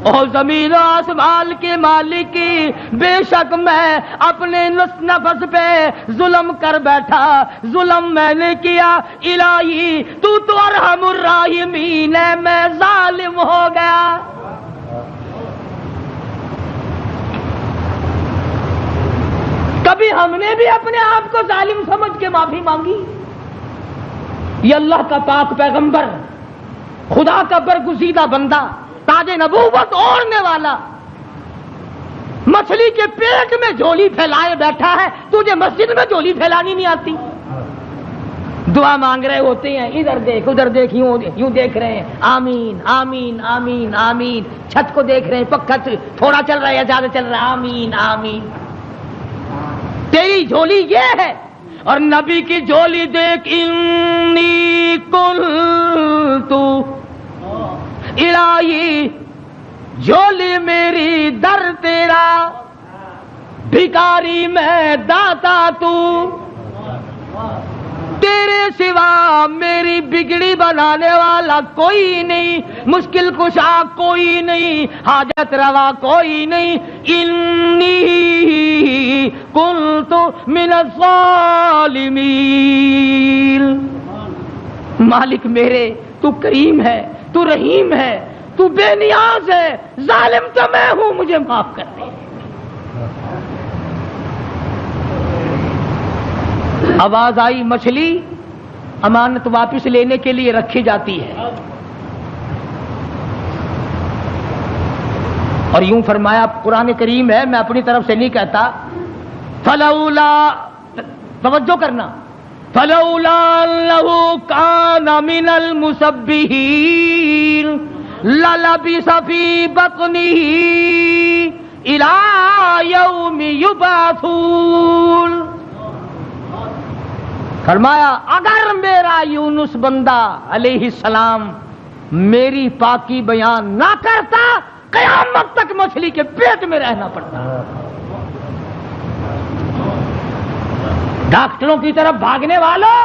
او زمین و آسمان کے مالک کی، بے شک میں اپنے نفس پہ ظلم کر بیٹھا، ظلم میں نے کیا. الہی تو ارحم الراحمین ہے، میں ظالم ہو گیا. کبھی ہم نے بھی اپنے آپ کو ظالم سمجھ کے معافی مانگی؟ یہ اللہ کا پاک پیغمبر، خدا کا برگزیدہ بندہ، تاج نبوت اوڑھنے والا، مچھلی کے پیٹ میں جھولی پھیلائے بیٹھا ہے، تجھے مسجد میں جھولی پھیلانی نہیں آتی؟ دعا مانگ رہے ہوتے ہیں، ادھر دیکھ ادھر دیکھ، یوں دیکھ رہے ہیں، آمین آمین آمین آمین. چھت کو دیکھ رہے ہیں، پکا تھوڑا چل رہا ہے یا زیادہ چل رہا ہے، آمین آمین. تیری جھولی یہ ہے. اور نبی کی جھولی دیکھ، انی قلت، الہی جھولی میری در تیرا، بھکاری میں داتا تو. تیرے سوا میری بگڑی بنانے والا کوئی نہیں، مشکل کشا کوئی نہیں، حاجت روا کوئی نہیں، انی کنت من الظالمین۔ مالک میرے تو کریم ہے، تو رحیم ہے، تو بے نیاز ہے، ظالم تو میں ہوں، مجھے معاف کر دے۔ آواز آئی مچھلی امانت واپس لینے کے لیے رکھی جاتی ہے، اور یوں فرمایا، قرآن کریم ہے، میں اپنی طرف سے نہیں کہتا، فلولا، توجہ کرنا، فلولا انہ کان من المسبحین للبث فی بطنہ الی یوم یبعثون۔ فرمایا اگر میرا یونس بندہ علیہ السلام میری پاکی بیان نہ کرتا، قیامت تک مچھلی کے پیٹ میں رہنا پڑتا۔ ڈاکٹروں کی طرف بھاگنے والوں،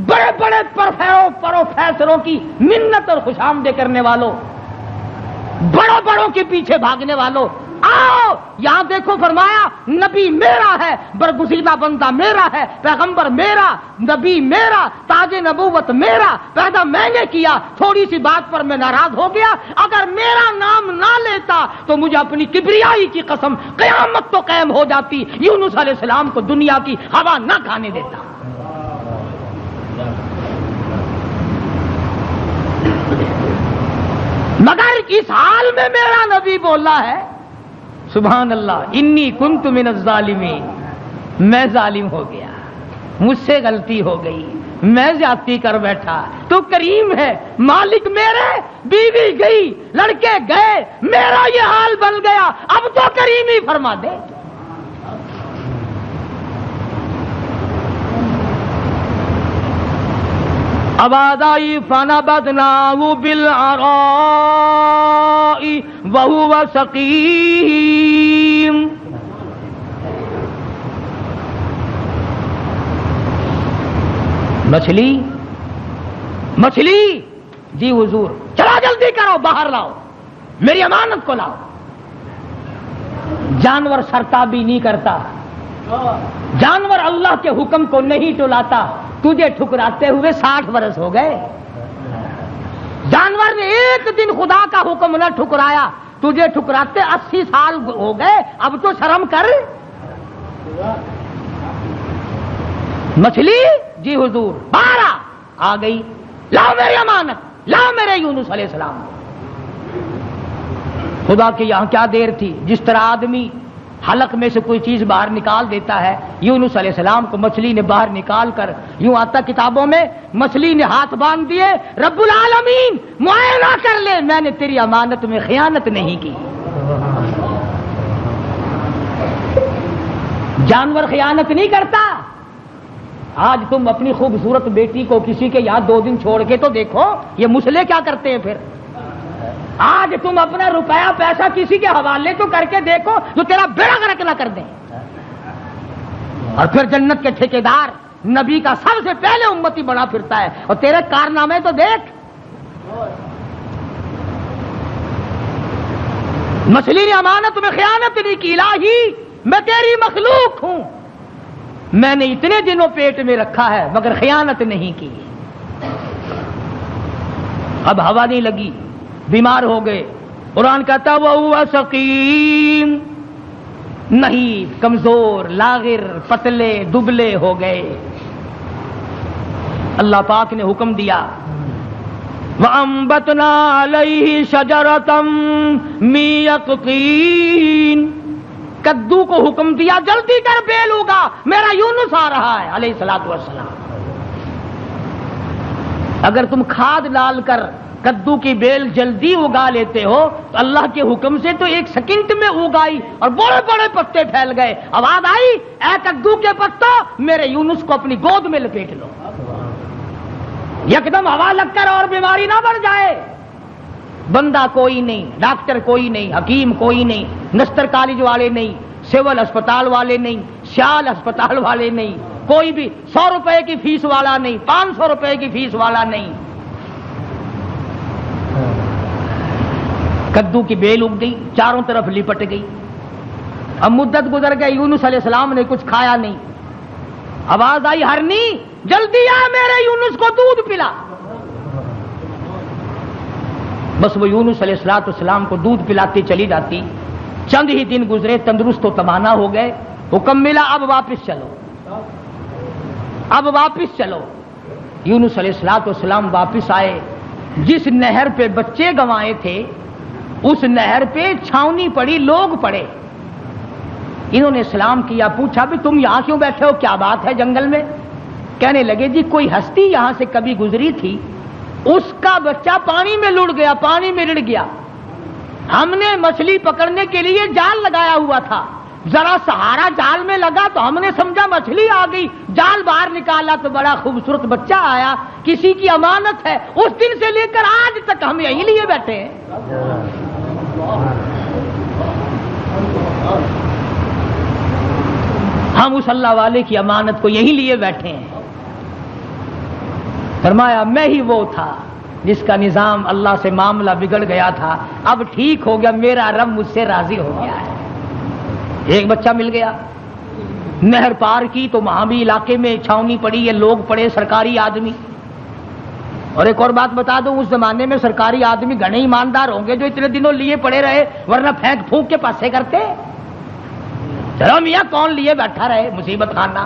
بڑے بڑے پروفیسروں کی منت اور خوشامدیں کرنے والوں، بڑوں بڑوں کے پیچھے بھاگنے والوں، آؤ یہاں دیکھو، فرمایا نبی میرا ہے، برگزیدہ بندہ میرا ہے، پیغمبر میرا، نبی میرا، تاج نبوت میرا، پیدا میں نے کیا، تھوڑی سی بات پر میں ناراض ہو گیا، اگر میرا نام نہ لیتا تو مجھے اپنی کبریائی کی قسم قیامت تو قائم ہو جاتی، یونس علیہ السلام کو دنیا کی ہوا نہ کھانے دیتا۔ مگر اس حال میں میرا نبی بولا ہے، سبحان اللہ، انی کنت من الظالمین، میں ظالم ہو گیا، مجھ سے غلطی ہو گئی، میں زیادتی کر بیٹھا، تو کریم ہے، مالک میرے، بیوی گئی، لڑکے گئے، میرا یہ حال بن گیا، اب تو کریم ہی فرما دے۔ آواز آئی فنبذناہ بالعراء وہو سقیم۔ مچھلی جی حضور، چلا جلدی کرو، باہر لاؤ، میری امانت کو لاؤ۔ جانور سرتابی نہیں کرتا، جانور اللہ کے حکم کو نہیں ٹلاتا، تجھے ٹھکراتے ہوئے 60 برس ہو گئے، جانور نے ایک دن خدا کا حکم نہ ٹھکرایا، تجھے ٹھکراتے 80 سال ہو گئے، اب تو شرم کر۔ مچھلی جی حضور، باہر آ گئی، لاؤ میری امانت، لاؤ میرے یونس علیہ السلام۔ خدا کے یہاں کیا دیر تھی، جس طرح آدمی حلق میں سے کوئی چیز باہر نکال دیتا ہے، یونس علیہ السلام کو مچھلی نے باہر نکال کر، یوں آتا کتابوں میں، مچھلی نے ہاتھ باندھ دیے، رب العالمین معائنہ کر لے، میں نے تیری امانت میں خیانت نہیں کی۔ جانور خیانت نہیں کرتا۔ آج تم اپنی خوبصورت بیٹی کو کسی کے یہاں 2 دن چھوڑ کے تو دیکھو، یہ مسلے کیا کرتے ہیں پھر۔ آج تم اپنا روپیہ پیسہ کسی کے حوالے تو کر کے دیکھو جو تیرا بیڑا غرق نہ کر دیں، اور پھر جنت کے ٹھیکیدار نبی کا سب سے پہلے امتی بنا پھرتا ہے، اور تیرے کارنامے تو دیکھ۔ مچھلی نے امانت میں خیانت نہیں کی، الہی میں تیری مخلوق ہوں، میں نے اتنے دنوں پیٹ میں رکھا ہے مگر خیانت نہیں کی۔ اب ہوا نہیں لگی، بیمار ہو گئے، قرآن کہتا وہو سقیم، نہیں، کمزور، لاغر، پتلے دبلے ہو گئے۔ اللہ پاک نے حکم دیا وَأَنبَتْنَا عَلَيْهِ شَجَرَةً مِّن يَقْطِينٍ، کدو کو حکم دیا جلدی کر بیل ہوگا، میرا یونس آ رہا ہے علیہ الصلوۃ والسلام۔ اگر تم کھاد ڈال کر کدو کی بیل جلدی اگا لیتے ہو تو اللہ کے حکم سے تو 1 سیکنڈ میں اگائی اور بڑے بڑے پتے پھیل گئے۔ آواز آئی اے کدو کے پتوں، میرے یونس کو اپنی گود میں لپیٹ لو، یکدم ہوا لگ کر اور بیماری نہ بڑھ جائے۔ بندہ کوئی نہیں، ڈاکٹر کوئی نہیں، حکیم کوئی نہیں، نستر کالج والے نہیں، سول اسپتال والے نہیں، سیال اسپتال والے نہیں، کوئی بھی 100 روپے کی فیس والا نہیں، 500 روپے کی فیس والا نہیں. کدو کی بیل اگ گئی، چاروں طرف لپٹ گئی. اب مدت گزر گئی، یونس علیہ السلام نے کچھ کھایا نہیں. آواز آئی، ہرنی جلدی آ میرے یونس کو دودھ پلا. بس وہ یونس علیہ السلام کو دودھ پلاتی چلی جاتی. چند ہی دن گزرے، تندرست و توانا ہو گئے. حکم ملا اب واپس چلو، اب واپس چلو. یونس علیہ السلام واپس آئے. جس نہر پہ بچے گنوائے تھے اس نہر پہ چھاونی پڑی، لوگ پڑے. انہوں نے سلام کیا، پوچھا بھی تم یہاں کیوں بیٹھے ہو، کیا بات ہے جنگل میں؟ کہنے لگے جی کوئی ہستی یہاں سے کبھی گزری تھی، اس کا بچہ پانی میں لڑ گیا، پانی میں رڑ گیا. ہم نے مچھلی پکڑنے کے لیے جال لگایا ہوا تھا، ذرا سہارا جال میں لگا تو ہم نے سمجھا مچھلی آ گئی، جال باہر نکالا تو بڑا خوبصورت بچہ آیا. کسی کی امانت ہے، اس دن سے لے کر آج تک ہم یہی لیے بیٹھے ہیں. ہم اس اللہ والے کی امانت کو یہی لیے بیٹھے ہیں. فرمایا میں ہی وہ تھا جس کا نظام اللہ سے معاملہ بگڑ گیا تھا، اب ٹھیک ہو گیا، میرا رب مجھ سے راضی ہو گیا ہے. ایک بچہ مل گیا. نہر پار کی تو وہاں بھی علاقے میں چھاونی پڑی ہے، لوگ پڑے، سرکاری آدمی. اور ایک اور بات بتا دوں، اس زمانے میں سرکاری آدمی گھنے ایماندار ہوں گے جو اتنے دنوں لیے پڑے رہے، ورنہ پھینک پھونک کے پاسے کرتے. چلو میاں کون لیے بیٹھا رہے، مصیبت خانہ.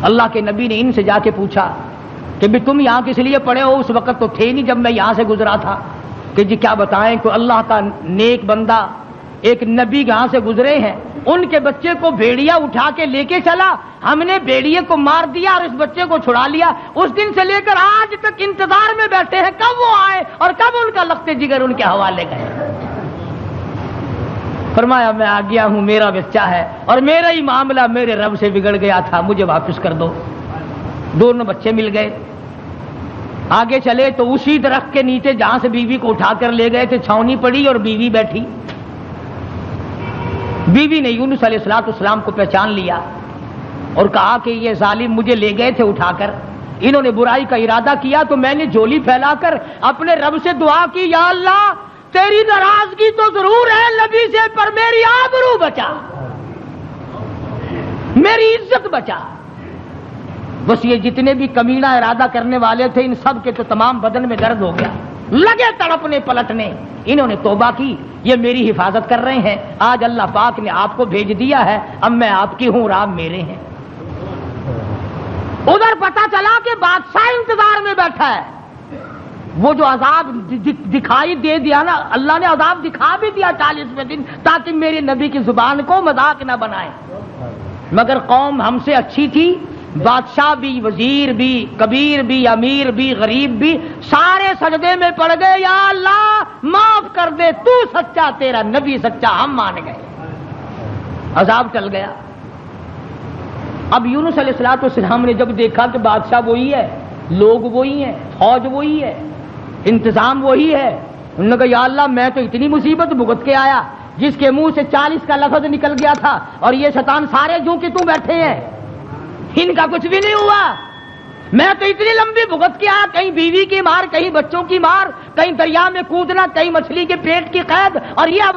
اللہ کے نبی نے ان سے جا کے پوچھا کہ بھی تم یہاں کس لیے پڑے ہو؟ اس وقت تو تھے نہیں جب میں یہاں سے گزرا تھا. کہ جی کیا بتائیں کہ اللہ کا نیک بندہ ایک نبی یہاں سے گزرے ہیں، ان کے بچے کو بھیڑیا اٹھا کے لے کے چلا، ہم نے بھیڑیے کو مار دیا اور اس بچے کو چھڑا لیا. اس دن سے لے کر آج تک انتظار میں بیٹھے ہیں کب وہ آئے اور کب ان کا لخت جگر ان کے حوالے گئے. فرمایا میں آ گیا ہوں، میرا بچہ ہے اور میرا ہی معاملہ میرے رب سے بگڑ گیا تھا، مجھے واپس کر دو. دونوں بچے مل گئے. آگے چلے تو اسی درخت کے نیچے جہاں سے بیوی کو اٹھا کر لے گئے تھے چھاونی پڑی اور بیوی بیٹھی. بیوی نے یونس علیہ السلام کو پہچان لیا اور کہا کہ یہ ظالم مجھے لے گئے تھے اٹھا کر، انہوں نے برائی کا ارادہ کیا تو میں نے جھولی پھیلا کر اپنے رب سے دعا کی، یا اللہ تیری ناراضگی تو ضرور ہے نبی سے، پر میری آبرو بچا، میری عزت بچا. بس یہ جتنے بھی کمینہ ارادہ کرنے والے تھے ان سب کے تو تمام بدن میں درد ہو گیا، لگے تڑپنے پلٹنے. انہوں نے توبہ کی، یہ میری حفاظت کر رہے ہیں، آج اللہ پاک نے آپ کو بھیج دیا ہے، اب میں آپ کی ہوں اور آپ میرے ہیں. ادھر پتہ چلا کہ بادشاہ انتظار میں بیٹھا ہے. وہ جو عذاب دکھائی دے دیا نا، اللہ نے عذاب دکھا بھی دیا 40ویں دن تاکہ میرے نبی کی زبان کو مذاق نہ بنائے. مگر قوم ہم سے اچھی تھی، بادشاہ بھی، وزیر بھی، کبیر بھی، امیر بھی، غریب بھی، سارے سجدے میں پڑ گئے، یا اللہ معاف کر دے، تو سچا، تیرا نبی سچا، ہم مان گئے. عذاب چل گیا. اب یونس علیہ السلام نے جب دیکھا کہ بادشاہ وہی ہے، لوگ وہی ہیں، فوج وہی ہے، انتظام وہی ہے، انہوں نے کہا یا اللہ میں تو اتنی مصیبت بھگت کے آیا، جس کے منہ سے 40 کا لفظ نکل گیا تھا اور یہ شیطان سارے جو کہ تو بیٹھے ہیں، ان کا کچھ بھی نہیں ہوا. میں تو اتنی لمبی بھگت کے آیا، کہیں بیوی کی مار، کہیں بچوں کی مار، کہیں دریا میں کودنا، کہیں مچھلی کے پیٹ کی قید، اور یہ اب